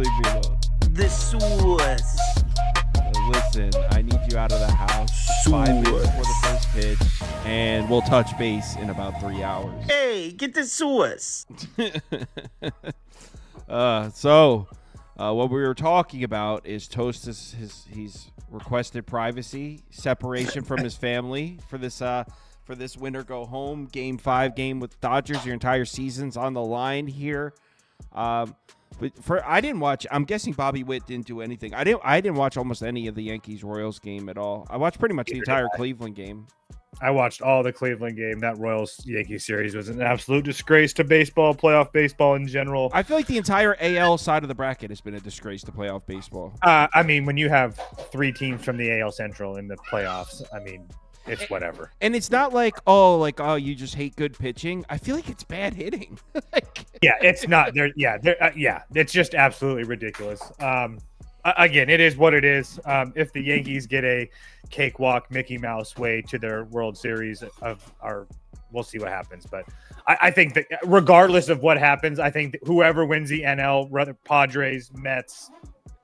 leave me alone. The sauce. Listen, I need you out of the house 5 minutes before the first pitch, and we'll touch base in about 3 hours. Hey, get the sauce. What we were talking about is Toast he's requested privacy, separation from his family for this winter go home Game 5 game with Dodgers. Your entire season's on the line here. I didn't watch. I'm guessing Bobby Witt didn't do anything. I didn't watch almost any of the Yankees Royals game at all. I watched pretty much the entire Cleveland game. I watched all the Cleveland game. That Royals-Yankees series was an absolute disgrace to baseball, playoff baseball in general. I feel like the entire AL side of the bracket has been a disgrace to playoff baseball. I mean, when you have 3 teams from the AL Central in the playoffs, I mean, it's whatever. And it's not like, oh, you just hate good pitching. I feel like it's bad hitting. Yeah, it's not. It's just absolutely ridiculous. Again, it is what it is. If the Yankees get a cakewalk Mickey Mouse way to their World Series we'll see what happens. But I think that regardless of what happens, I think that whoever wins the NL, whether Padres, Mets,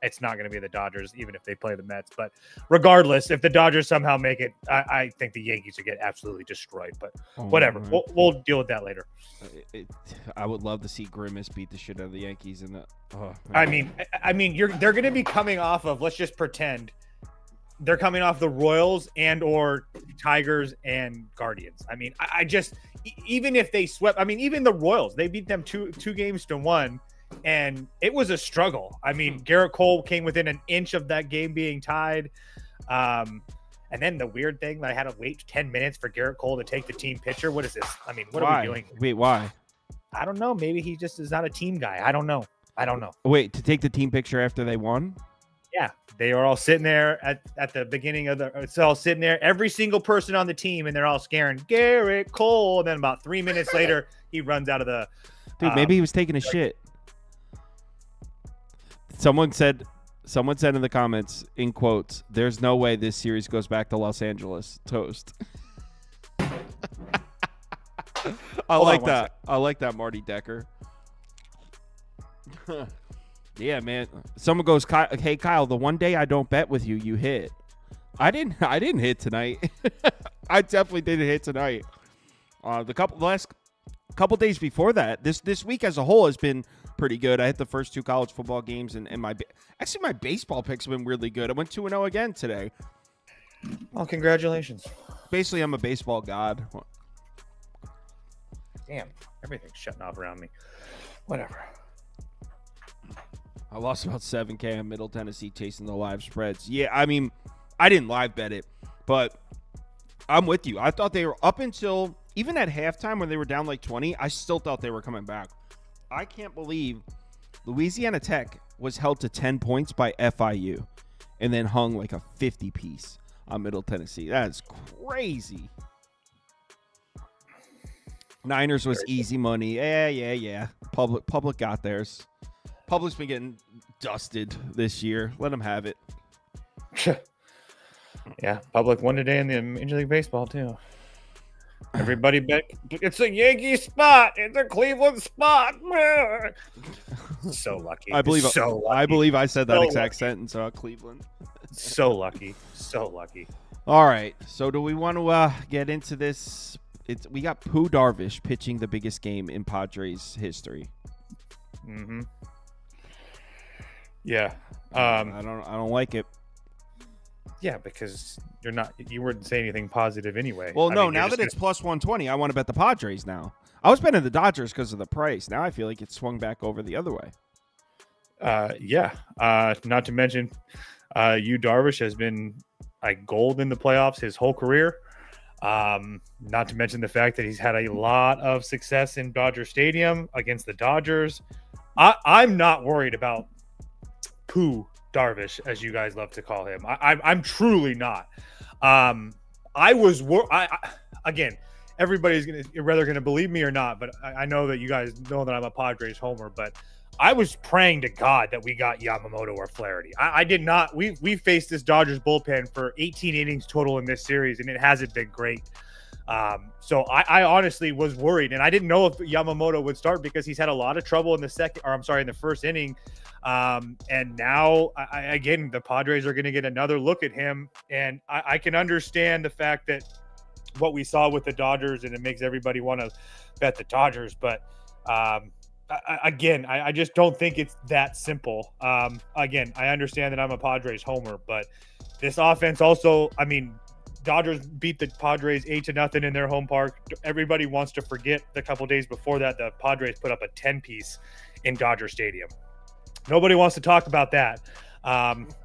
it's not going to be the Dodgers, even if they play the Mets. But regardless, if the Dodgers somehow make it, I think the Yankees will get absolutely destroyed. But whatever, we'll deal with that later. I would love to see Grimace beat the shit out of the Yankees in the. I mean, they're going to be coming off of. Let's just pretend they're coming off the Royals and or Tigers and Guardians. I mean, I just even if they swept, I mean, even the Royals, they beat them two games to 1. And it was a struggle. I mean, Garrett Cole came within an inch of that game being tied. And then the weird thing that I had to wait 10 minutes for Garrett Cole to take the team picture. What is this? I mean, what are we doing? Wait, why? I don't know. Maybe he just is not a team guy. I don't know. Wait, to take the team picture after they won? Yeah. They are all sitting there at the beginning of it's all sitting there, every single person on the team, and they're all scaring Garrett Cole. And then about 3 minutes later, he runs out of the. Dude, maybe he was taking a shit. Someone said in the comments, in quotes, "There's no way this series goes back to Los Angeles." Toast. I like that, Marty Decker. Yeah, man. Someone goes, "Hey Kyle, the one day I don't bet with you, you hit." I didn't hit tonight. I definitely didn't hit tonight. The last couple days before that, this week as a whole has been pretty good. I hit the first 2 college football games, and my baseball picks have been really good. I went 2-0 again today. Well, congratulations. Basically, I'm a baseball god. Damn, everything's shutting off around me. Whatever. I lost about 7K in Middle Tennessee chasing the live spreads. Yeah, I mean, I didn't live bet it, but I'm with you. I thought they were up until even at halftime when they were down like 20. I still thought they were coming back. I can't believe Louisiana Tech was held to 10 points by FIU and then hung like a 50 piece on Middle Tennessee. That is crazy. Niners was easy money. Yeah. Public got theirs. Public's been getting dusted this year. Let them have it. Yeah, Public won today in the Major League Baseball too. Everybody bet it's a Yankee spot. It's a Cleveland spot. So lucky. I believe I said that exact sentence about Cleveland. So lucky. All right. So do we want to get into this? We got Pooh Darvish pitching the biggest game in Padres history. Mm-hmm. Yeah. I don't like it. Yeah, because you wouldn't say anything positive anyway. Well, no, now that it's plus 120, I want to bet the Padres now. I was betting the Dodgers because of the price. Now I feel like it's swung back over the other way. Yeah. Not to mention, Darvish has been like gold in the playoffs his whole career. Not to mention the fact that he's had a lot of success in Dodger Stadium against the Dodgers. I'm not worried about Pooh Darvish, as you guys love to call him. I'm truly not. Again, everybody's going to believe me or not, but I know that you guys know that I'm a Padres homer, but I was praying to God that we got Yamamoto or Flaherty. I did not. We faced this Dodgers bullpen for 18 innings total in this series, and it hasn't been great. So I honestly was worried, and I didn't know if Yamamoto would start because he's had a lot of trouble in the first inning. And now, again, the Padres are going to get another look at him, and I can understand the fact that what we saw with the Dodgers, and it makes everybody want to bet the Dodgers, but I just don't think it's that simple. Again, I understand that I'm a Padres homer, but this offense also, I mean, Dodgers beat the Padres 8-0 in their home park. Everybody wants to forget the couple days before that the Padres put up a 10-piece in Dodger Stadium. Nobody wants to talk about that,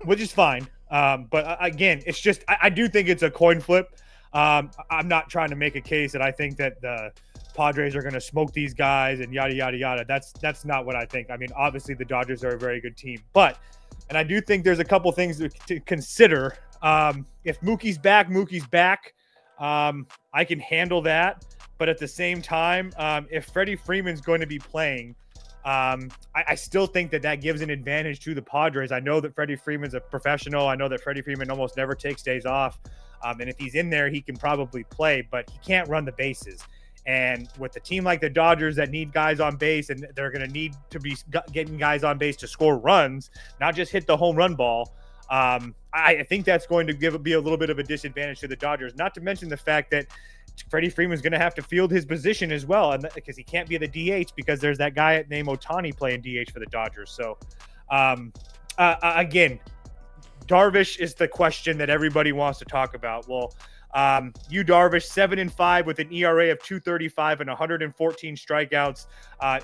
which is fine. But again, it's just I do think it's a coin flip. I'm not trying to make a case that I think that the Padres are going to smoke these guys and yada, yada, yada. That's not what I think. I mean, obviously the Dodgers are a very good team, and I do think there's a couple things to consider. If Mookie's back. I can handle that. But at the same time, if Freddie Freeman's going to be playing, I still think that gives an advantage to the Padres. I know that Freddie Freeman's a professional. I know that Freddie Freeman almost never takes days off. And if he's in there, he can probably play, but he can't run the bases. And with a team like the Dodgers that need guys on base, and they're going to need to be getting guys on base to score runs, not just hit the home run ball. I think that's going to be a little bit of a disadvantage to the Dodgers, not to mention the fact that Freddie Freeman's going to have to field his position as well, and because he can't be the DH because there's that guy named Ohtani playing DH for the Dodgers. So, again, Darvish is the question that everybody wants to talk about. Well, Yu Darvish 7-5 with an ERA of 2.35 and 114 strikeouts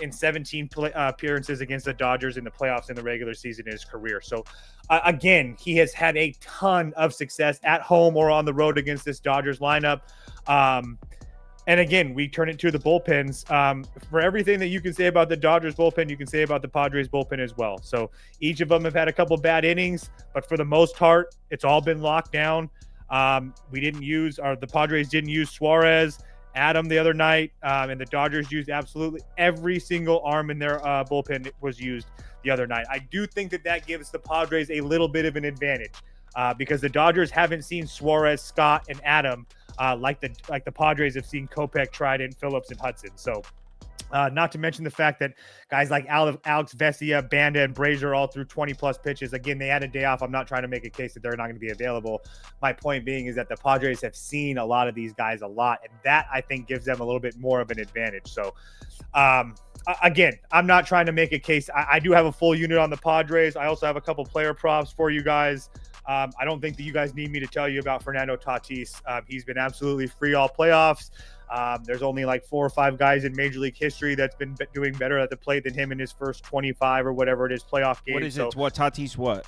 in 17 appearances against the Dodgers in the playoffs in the regular season in his career. So again, he has had a ton of success at home or on the road against this Dodgers lineup. And again, we turn it to the bullpens. For everything that you can say about the Dodgers bullpen, you can say about the Padres bullpen as well. So each of them have had a couple bad innings, but for the most part, it's all been locked down. The Padres didn't use Suarez, Adam the other night, and the Dodgers used absolutely every single arm in their bullpen was used the other night. I do think that gives the Padres a little bit of an advantage because the Dodgers haven't seen Suarez, Scott, and Adam like the Padres have seen Kopech, Trident, Phillips, and Hudson. So not to mention the fact that guys like Alex Vesia, Banda, and Brazier all threw 20-plus pitches. Again, they had a day off. I'm not trying to make a case that they're not going to be available. My point being is that the Padres have seen a lot of these guys a lot, and that, I think, gives them a little bit more of an advantage. So, again, I'm not trying to make a case. I do have a full unit on the Padres. I also have a couple player props for you guys. I don't think that you guys need me to tell you about Fernando Tatis. He's been absolutely free all playoffs. There's only like 4 or 5 guys in Major League history that's been doing better at the plate than him in his first 25 or whatever it is playoff games. What is it? What Tatis? What?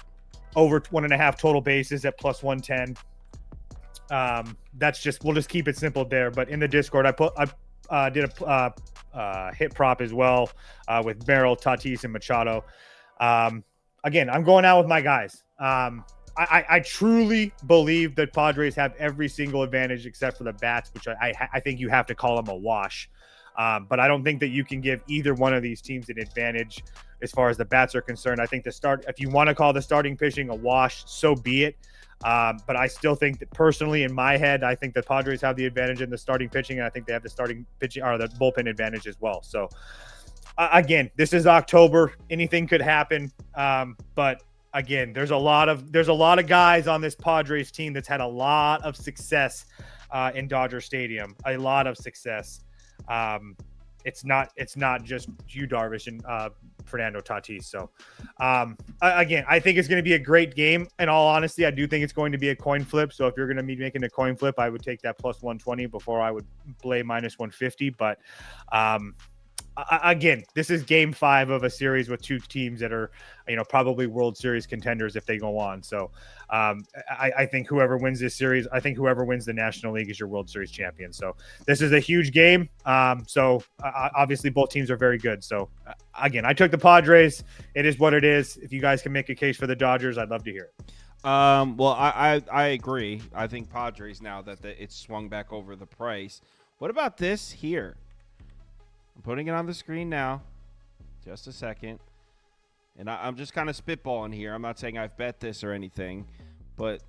Over 1.5 total bases at plus 110. We'll just keep it simple there. But in the Discord, I did a hit prop as well with Merrill, Tatis, and Machado. Again, I'm going out with my guys. I truly believe that Padres have every single advantage except for the bats, which I think you have to call them a wash. But I don't think that you can give either one of these teams an advantage as far as the bats are concerned. I think if you want to call the starting pitching a wash, so be it. But I still think that personally in my head, I think the Padres have the advantage in the starting pitching, and I think they have the starting pitching or the bullpen advantage as well. So again, this is October. Anything could happen. But again, there's a lot of guys on this Padres team that's had a lot of success in Dodger Stadium. A lot of success. It's not just Yu Darvish and Fernando Tatis. So again, I think it's going to be a great game. In all honesty, I do think it's going to be a coin flip. So if you're going to be making a coin flip, I would take that plus 120 before I would play minus 150. But again, this is game 5 of a series with 2 teams that are, probably World Series contenders if they go on. So I think whoever wins this series, I think whoever wins the National League is your World Series champion. So this is a huge game. So obviously both teams are very good. So again, I took the Padres. It is what it is. If you guys can make a case for the Dodgers, I'd love to hear it. Well, I agree. I think Padres now that it's swung back over the price. What about this here? I'm putting it on the screen now. Just a second. And I'm just kind of spitballing here. I'm not saying I've bet this or anything. But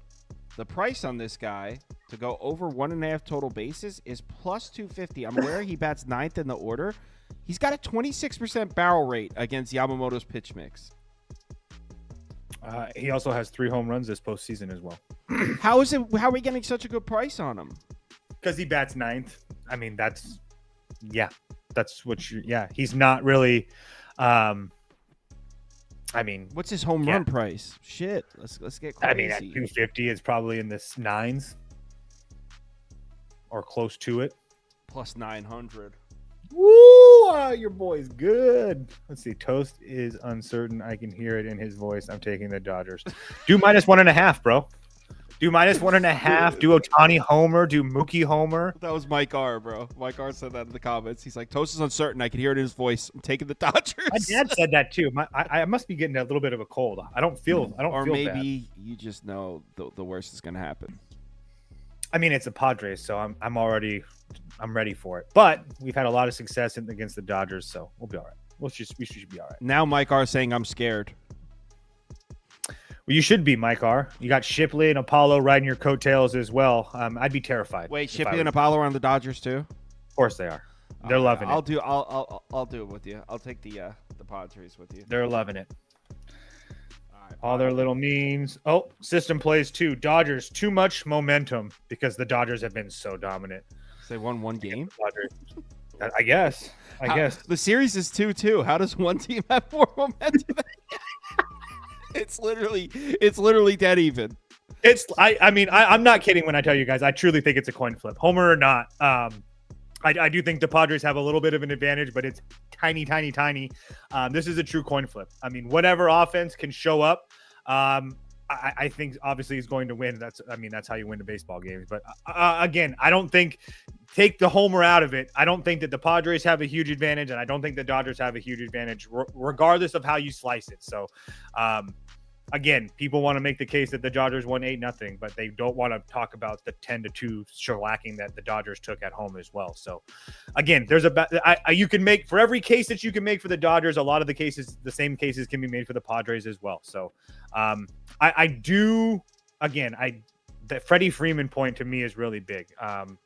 The price on this guy to go over 1.5 total bases is plus 250. I'm aware he bats ninth in the order. He's got a 26% barrel rate against Yamamoto's pitch mix. He also has 3 home runs this postseason as well. How are we getting such a good price on him? Because he bats ninth. I mean, that's what he's not really. What's his home run price? Shit, let's get crazy. I mean, at 250, it's probably in the 9s or close to it. Plus 900. Woo! Your boy's good. Let's see. Toast is uncertain. I can hear it in his voice. I'm taking the Dodgers. Do -1.5, bro. Do -1.5. Do Ohtani homer. Do Mookie homer. That was Mike R, bro. Mike R said that in the comments. He's like, Toast is uncertain. I can hear it in his voice. I'm taking the Dodgers. My dad said that too. I must be getting a little bit of a cold. I don't feel or feel maybe bad. you just know the worst is going to happen. I mean, it's a Padres, so I'm ready for it. But we've had a lot of success against the Dodgers, so we'll be all right. We should be all right. Now Mike R saying I'm scared. Well, you should be, Mike R. You got Shipley and Apollo riding your coattails as well. I'd be terrified. Wait, Shipley and Apollo are on the Dodgers too? Of course they are. They're loving it. I'll do it with you. I'll take the Padres with you. They're loving it. All their little memes. Oh, system plays too. Dodgers, too much momentum because the Dodgers have been so dominant. They won one game? I guess. The series is 2-2. How does one team have more momentum? It's literally dead even. I'm not kidding when I tell you guys. I truly think it's a coin flip. Homer or not. I do think the Padres have a little bit of an advantage, but it's tiny. This is a true coin flip. I mean, whatever offense can show up, I think obviously he's going to win. That's how you win the baseball games. But again, I don't think take the homer out of it. I don't think that the Padres have a huge advantage, and I don't think the Dodgers have a huge advantage, regardless of how you slice it. So, again, people want to make the case that the Dodgers won 8-0, but they don't want to talk about the 10-2 shellacking that the Dodgers took at home as well. So, again, there's you can make for every case that you can make for the Dodgers. A lot of the same cases can be made for the Padres as well. So, the Freddie Freeman point to me is really big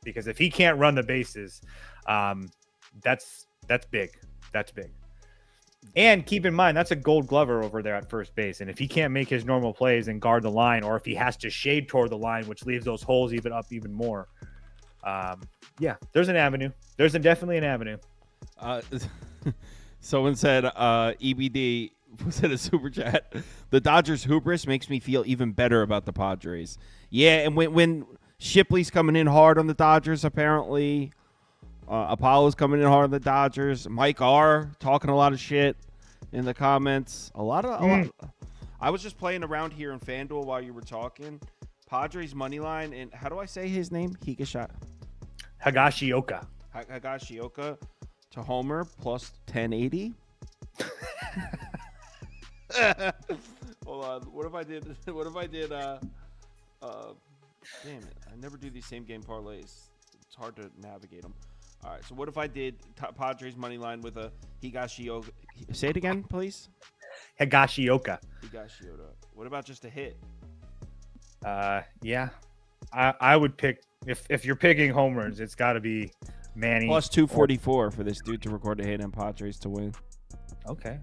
because if he can't run the bases, that's big. That's big. And keep in mind, that's a Gold Glover over there at first base. And if he can't make his normal plays and guard the line, or if he has to shade toward the line, which leaves those holes even more. There's an avenue. There's definitely an avenue. Someone said EBD was in a super chat. The Dodgers hubris makes me feel even better about the Padres. Yeah, and when Shipley's coming in hard on the Dodgers, apparently – Apollo's coming in hard on the Dodgers. Mike R talking a lot of shit in the comments. A lot. I was just playing around here in FanDuel while you were talking. Padres money line, and how do I say his name? Higashioka to homer plus 1080. Hold on. What if I did? Damn it! I never do these same game parlays. It's hard to navigate them. All right, so what if I did Padres money line with a Higashioka? Say it again, please. Higashioka. What about just a hit? Yeah. I would pick if you're picking homers, it's got to be Manny plus 244 for this dude to record a hit and Padres to win. Okay.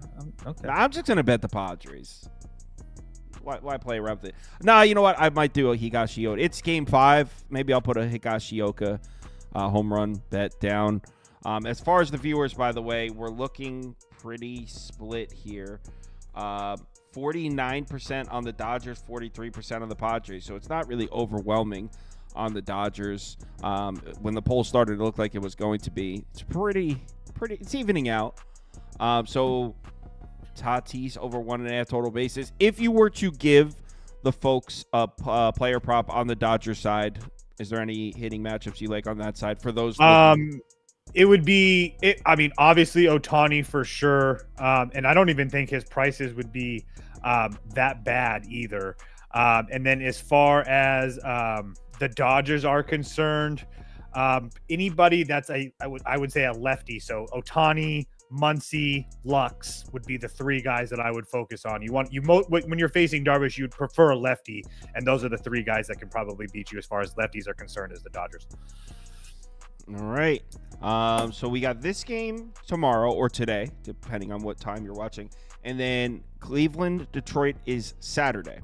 I'm just gonna bet the Padres. Why play around with it? Nah, you know what? I might do a Higashioka. It's game 5. Maybe I'll put a Higashioka home run bet down. As far as the viewers, by the way, we're looking pretty split here. 49% on the Dodgers, 43% on the Padres. So it's not really overwhelming on the Dodgers. When the poll started, it looked like it was going to be. It's pretty. It's evening out. So Tatis over 1.5 total bases. If you were to give the folks a player prop on the Dodgers side, is there any hitting matchups you like on that side for those? It would be, obviously Ohtani for sure. And I don't even think his prices would be that bad either. And then as far as the Dodgers are concerned, anybody that's I would say a lefty. So Ohtani, Muncy, Lux would be the three guys that I would focus on. When you're facing Darvish, you'd prefer a lefty, and those are the three guys that can probably beat you as far as lefties are concerned as the Dodgers. All right. So we got this game tomorrow or today, depending on what time you're watching. And then Cleveland, Detroit is Saturday.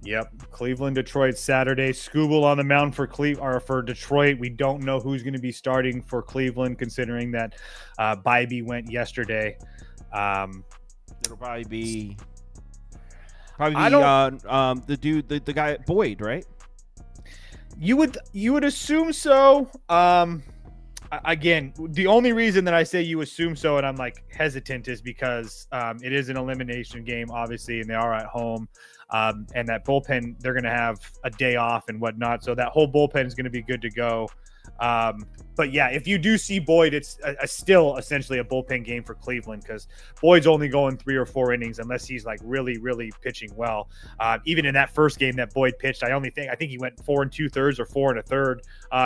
Yep. Cleveland, Detroit, Saturday. Skubal on the mound for Detroit. We don't know who's going to be starting for Cleveland, considering that Bybee went yesterday. It'll probably be the dude, the guy Boyd, right? You would assume so. Again, the only reason that I say you assume so and I'm like hesitant is because it is an elimination game, obviously, and they are at home. And that bullpen, they're going to have a day off and whatnot. So that whole bullpen is going to be good to go. But yeah, if you do see Boyd, it's still essentially a bullpen game for Cleveland because Boyd's only going 3 or 4 innings unless he's like really, really pitching well. Even in that first game that Boyd pitched, I think he went 4 2/3 or 4 1/3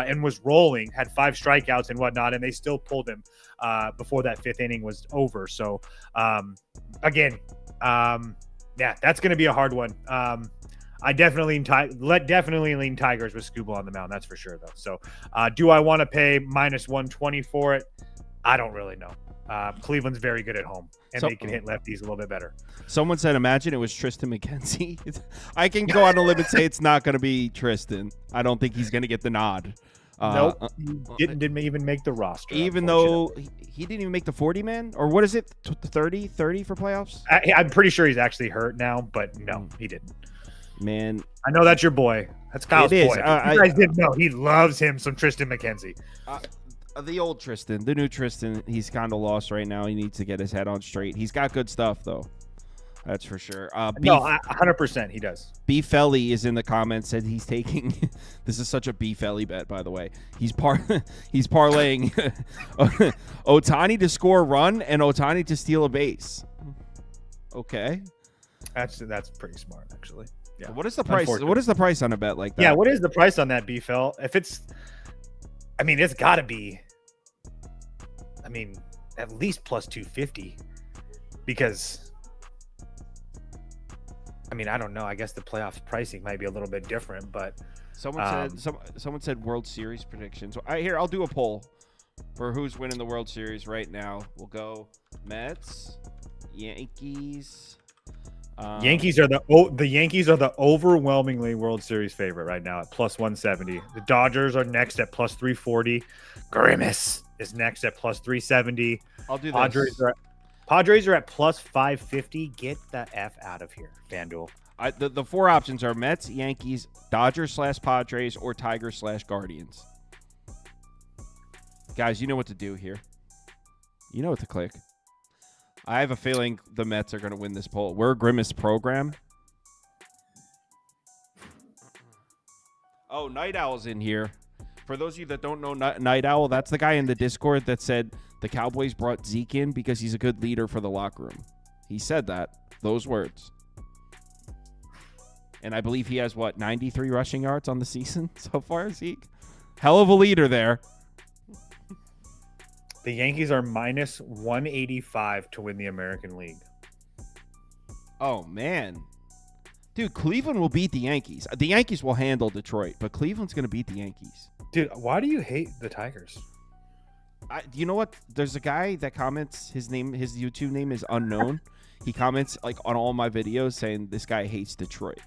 and was rolling, had 5 strikeouts and whatnot, and they still pulled him before that 5th inning was over. So yeah, that's going to be a hard one. I definitely lean Tigers with Skubal on the mound. That's for sure, though. So, do I want to pay -120 for it? I don't really know. Cleveland's very good at home, and they can hit lefties a little bit better. Someone said, "Imagine it was Tristan McKenzie." I can go on a limb and say it's not going to be Tristan. I don't think he's going to get the nod. Nope, he didn't even make the roster. Even though he didn't even make the 40-man, or what is it, 30 for playoffs? I'm pretty sure he's actually hurt now, but no, he didn't. Man, I know that's your boy. That's Kyle's boy. You guys didn't know he loves him some Tristan McKenzie. The old Tristan, the new Tristan, he's kind of lost right now. He needs to get his head on straight. He's got good stuff though. That's for sure. No, 100% he does. Beefelly is in the comments, said he's taking this is such a Beefelly bet, by the way. He's parlaying Ohtani to score a run and Ohtani to steal a base. Okay. That's pretty smart, actually. Yeah. What is the price? What is the price on a bet like that? Yeah, what is the price on that, Beefel? It's got to be, at least plus 250 because, I don't know. I guess the playoff pricing might be a little bit different, but someone said World Series predictions. I'll do a poll for who's winning the World Series right now. We'll go Mets, Yankees. Yankees are the overwhelmingly World Series favorite right now at plus 170. The Dodgers are next at plus 340. Grimace is next at plus 370. I'll do this. Padres are at plus 550. Get the F out of here, FanDuel. The 4 options are Mets, Yankees, Dodgers/Padres, or Tigers/Guardians. Guys, you know what to do here. You know what to click. I have a feeling the Mets are going to win this poll. We're a Grimace program. Oh, Night Owl's in here. For those of you that don't know Night Owl, that's the guy in the Discord that said the Cowboys brought Zeke in because he's a good leader for the locker room. He said those words. And I believe he has, 93 rushing yards on the season so far, Zeke? Hell of a leader there. The Yankees are minus 185 to win the American League. Oh, man. Dude, Cleveland will beat the Yankees. The Yankees will handle Detroit, but Cleveland's going to beat the Yankees. Dude, why do you hate the Tigers? You know what? There's a guy that comments, his YouTube name is unknown. He comments on all my videos saying this guy hates Detroit.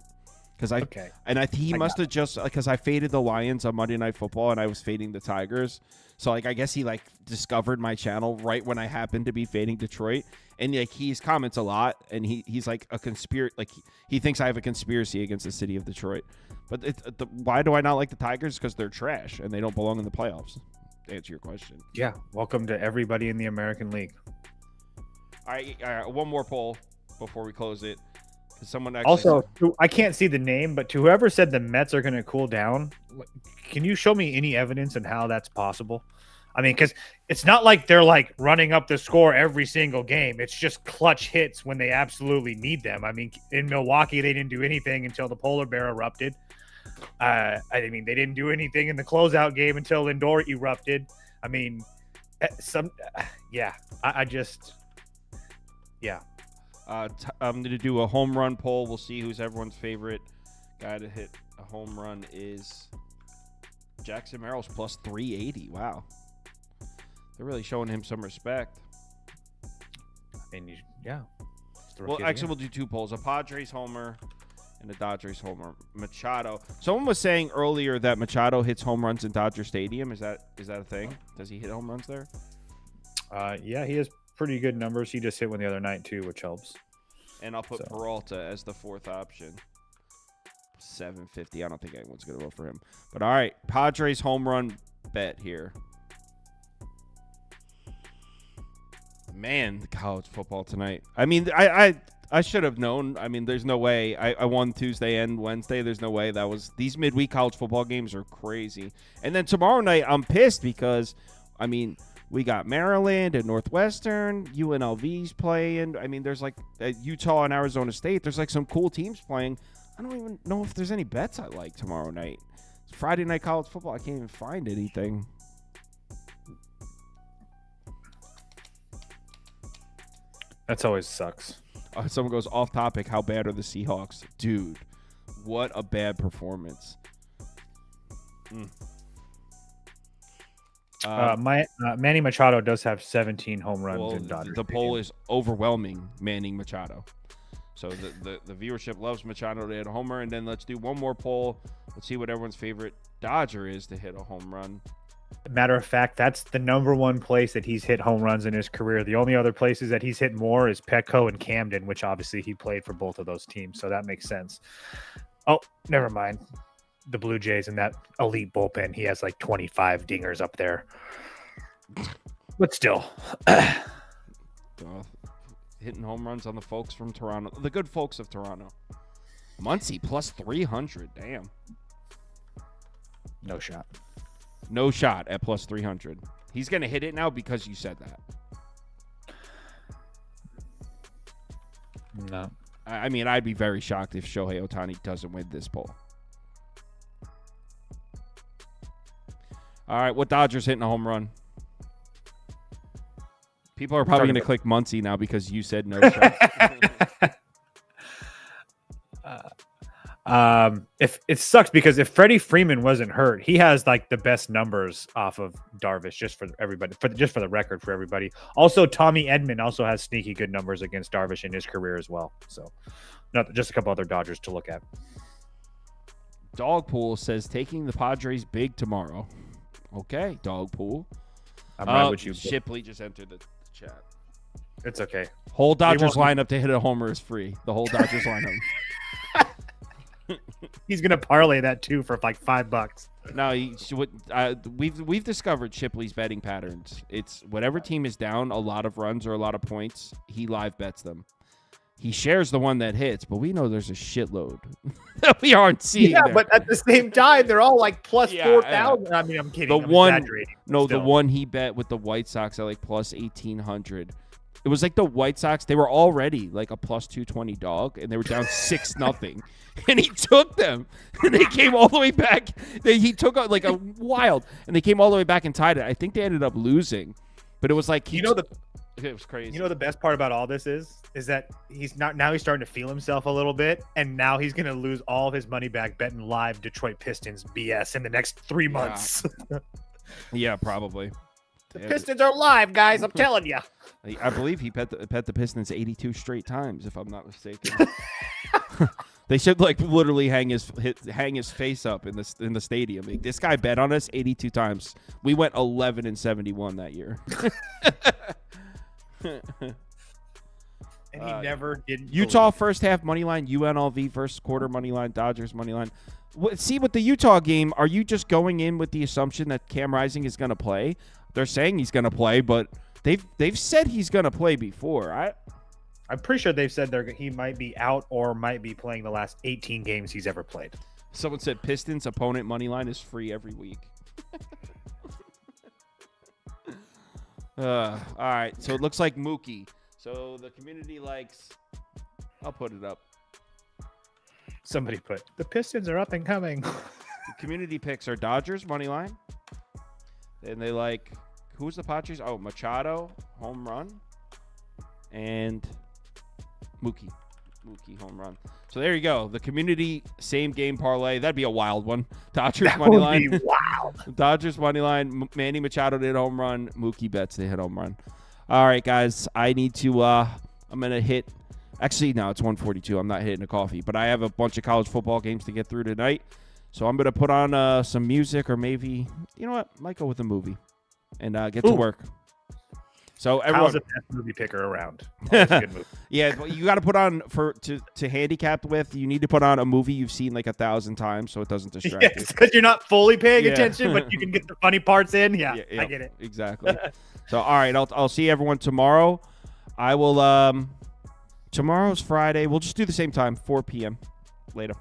He must have just, because I faded the Lions on Monday Night Football and I was fading the Tigers. So I guess he discovered my channel right when I happened to be fading Detroit. And he comments a lot, and he's like a conspiracy. He thinks I have a conspiracy against the city of Detroit. But why do I not like the Tigers? Because they're trash and they don't belong in the playoffs. To answer your question. Yeah. Welcome to everybody in the American League. All right. One more poll before we close it. Someone I can't see the name, but to whoever said the Mets are going to cool down, can you show me any evidence on how that's possible? Because it's not like they're running up the score every single game. It's just clutch hits when they absolutely need them. In Milwaukee, they didn't do anything until the polar bear erupted. They didn't do anything in the closeout game until Lindor erupted. I just, yeah. I'm going to do a home run poll. We'll see who's everyone's favorite guy to hit a home run is Jackson Merrill's plus 380. Wow. They're really showing him some respect. I mean, yeah. Well, actually, we'll do two polls. A Padres homer and a Dodgers homer. Machado. Someone was saying earlier that Machado hits home runs in Dodger Stadium. Is that a thing? Does he hit home runs there? Yeah, he has pretty good numbers. He just hit one the other night, too, which helps. And I'll put Peralta as the fourth option. 750. I don't think anyone's going to vote for him. But all right, Padres home run bet here. Man, college football tonight. I mean, I should have known. I mean, there's no way. I won Tuesday and Wednesday. There's no way that was. These midweek college football games are crazy. And then tomorrow night, I'm pissed because, I mean, we got Maryland and Northwestern. UNLV's playing. I mean, there's like Utah and Arizona State. There's like some cool teams playing. I don't even know if there's any bets I like tomorrow night. It's Friday night college football. I can't even find anything. That's always sucks. Someone goes off topic. How bad are the Seahawks? Dude, what a bad performance. Manny Machado does have 17 home runs in Dodgers. The poll is overwhelming Manning Machado. So the viewership loves Machado to hit a homer. And then let's do one more poll. Let's see what everyone's favorite Dodger is to hit a home run. Matter of fact, that's the number one place that he's hit home runs in his career. The only other places that he's hit more is Petco and Camden, which obviously he played for both of those teams. So that makes sense. Oh, never mind. The Blue Jays and that elite bullpen, he has like 25 dingers up there. But still. Hitting home runs on the folks from Toronto. The good folks of Toronto. Muncy plus 300. Damn. No shot. No shot at plus 300. He's going to hit it now because you said that. No. I mean, I'd be very shocked if Shohei Ohtani doesn't win this poll. All right, what Dodgers hitting a home run? People are probably going to click Muncy now because you said no shot. If it sucks because if Freddie Freeman wasn't hurt, he has like the best numbers off of Darvish, just for everybody, just for the record for everybody. Also, Tommy Edman also has sneaky good numbers against Darvish in his career as well. So, just a couple other Dodgers to look at. Dogpool says taking the Padres big tomorrow. Okay, Dogpool. I'm right with you. Shipley just entered the chat. It's okay. Whole Dodgers lineup to hit a homer is free. The whole Dodgers lineup. He's gonna parlay that too for like $5. No, we've discovered Shipley's betting patterns. It's whatever team is down a lot of runs or a lot of points, he live bets them. He shares the one that hits, but we know there's a shitload that we aren't seeing. Yeah, there. but at the same time, they're all like plus 4,000. I mean, I'm kidding. I'm exaggerating. The one he bet with the White Sox at like plus 1,800. It was like the White Sox. They were already like a plus 220 dog, and they were down 6-0. And he took them, and they came all the way back. He took out like a wild, and they came all the way back and tied it. I think they ended up losing, but it was like it was crazy. You know the best part about all this is that he's starting to feel himself a little bit, and now he's going to lose all of his money back betting live Detroit Pistons BS in the next 3 months. Yeah, probably. The Pistons are live, guys. I'm telling you. I believe he bet the Pistons 82 straight times, if I'm not mistaken. They should like literally hang his face up in the stadium. Like, this guy bet on us 82 times. We went 11-71 that year. And he never did. Utah first half money line, UNLV first quarter money line, Dodgers money line. See, with the Utah game, are you just going in with the assumption that Cam Rising is going to play? They're saying he's going to play, but they've said he's going to play before. I'm pretty sure they've said he might be out or might be playing the last 18 games he's ever played. Someone said Pistons opponent money line is free every week. All right, so it looks like Mookie. So the community likes. I'll put it up. Somebody put the Pistons are up and coming. The community picks are Dodgers money line, and they like who's the Padres? Oh, Machado, home run. And Mookie home run. So there you go. The community same game parlay. That'd be a wild one. Dodgers money line. Wild. Dodgers money line. Manny Machado did home run. Mookie bets they hit home run. All right, guys. I need to. I'm gonna hit. Actually, no, it's 1:42. I'm not hitting a coffee, but I have a bunch of college football games to get through tonight. So I'm gonna put on some music, or maybe you know what? Might go with a movie and get to work. So everyone, Kyle's the best movie picker around. Always a good movie. Yeah, but you got to put on to handicap with. You need to put on a movie you've seen like 1,000 times, so it doesn't distract you. Because you're not fully paying attention, but you can get the funny parts in. Yeah, I get it. Exactly. So all right, I'll see everyone tomorrow. I will. Tomorrow's Friday. We'll just do the same time, 4 p.m. Later.